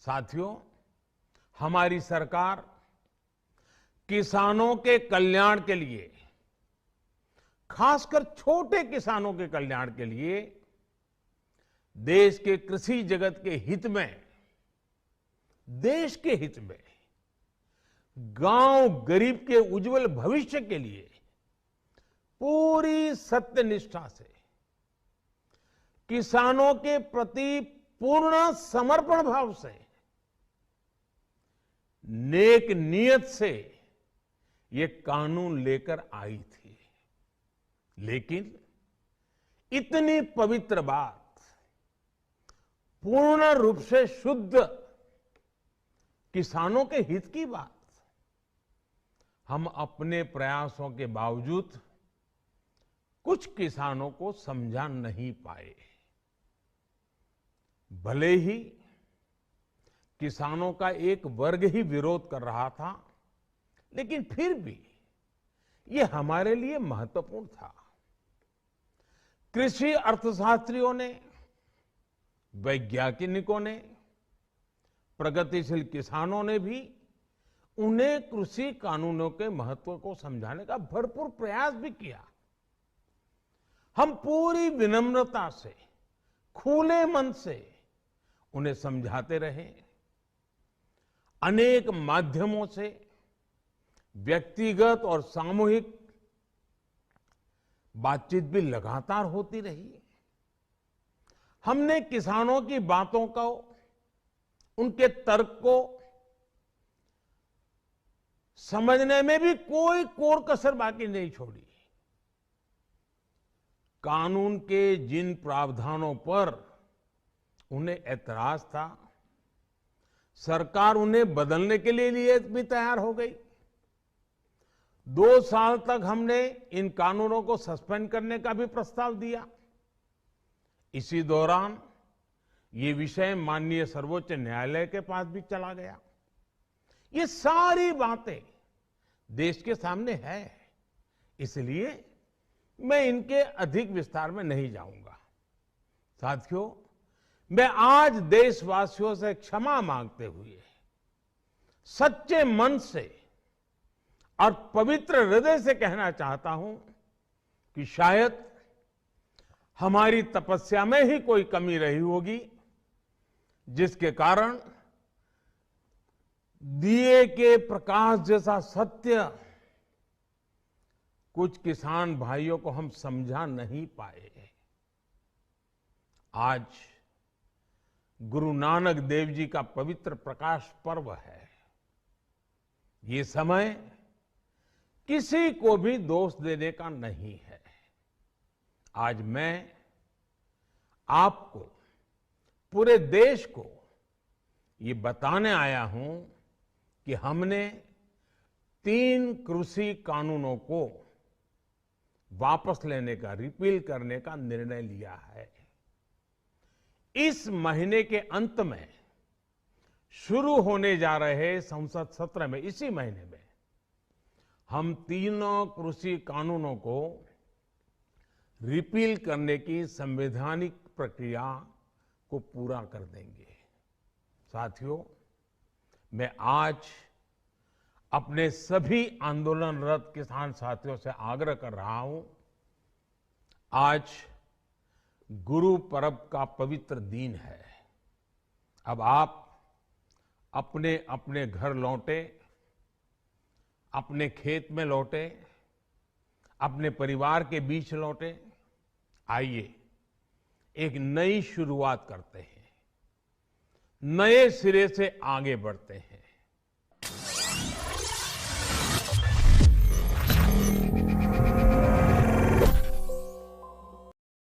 साथियों, हमारी सरकार किसानों के कल्याण के लिए, खासकर छोटे किसानों के कल्याण के लिए देश के कृषि जगत के हित में, देश के हित में, गांव गरीब के उज्जवल भविष्य के लिए पूरी सत्यनिष्ठा से, किसानों के प्रति पूर्ण समर्पण भाव से, नेक नियत से ये कानून लेकर आई थी। लेकिन इतनी पवित्र बात, पूर्ण रूप से शुद्ध किसानों के हित की बात, हम अपने प्रयासों के बावजूद कुछ किसानों को समझा नहीं पाए। भले ही किसानों का एक वर्ग ही विरोध कर रहा था, लेकिन फिर भी ये हमारे लिए महत्वपूर्ण था। कृषि अर्थशास्त्रियों ने, वैज्ञानिकों ने, प्रगतिशील किसानों ने भी उन्हें कृषि कानूनों के महत्व को समझाने का भरपूर प्रयास भी किया। हम पूरी विनम्रता से, खुले मन से उन्हें समझाते रहे। अनेक माध्यमों से व्यक्तिगत और सामूहिक बातचीत भी लगातार होती रही। हमने किसानों की बातों को, उनके तर्क को समझने में भी कोई कोर कसर बाकी नहीं छोड़ी। कानून के जिन प्रावधानों पर उन्हें ऐतराज था, सरकार उन्हें बदलने के लिए भी तैयार हो गई। 2 साल तक हमने इन कानूनों को सस्पेंड करने का भी प्रस्ताव दिया। इसी दौरान ये विषय माननीय सर्वोच्च न्यायालय के पास भी चला गया। ये सारी बातें देश के सामने है, इसलिए मैं इनके अधिक विस्तार में नहीं जाऊंगा। साथियों, मैं आज देशवासियों से क्षमा मांगते हुए सच्चे मन से और पवित्र हृदय से कहना चाहता हूं कि शायद हमारी तपस्या में ही कोई कमी रही होगी, जिसके कारण दिए के प्रकाश जैसा सत्य कुछ किसान भाइयों को हम समझा नहीं पाए। आज गुरु नानक देव जी का पवित्र प्रकाश पर्व है। ये समय किसी को भी दोष देने का नहीं है। आज मैं आपको, पूरे देश को ये बताने आया हूं कि हमने 3 कृषि कानूनों को वापस लेने का, रिपील करने का निर्णय लिया है। इस महीने के अंत में शुरू होने जा रहे संसद सत्र में, इसी महीने में, हम 3 कृषि कानूनों को रिपील करने की संवैधानिक प्रक्रिया को पूरा कर देंगे। साथियों, मैं आज अपने सभी आंदोलनरत किसान साथियों से आग्रह कर रहा हूं, आज गुरु पर्व का पवित्र दिन है। अब आप अपने अपने घर लौटे, अपने खेत में लौटे, अपने परिवार के बीच लौटे। आइए एक नई शुरुआत करते हैं, नए सिरे से आगे बढ़ते हैं।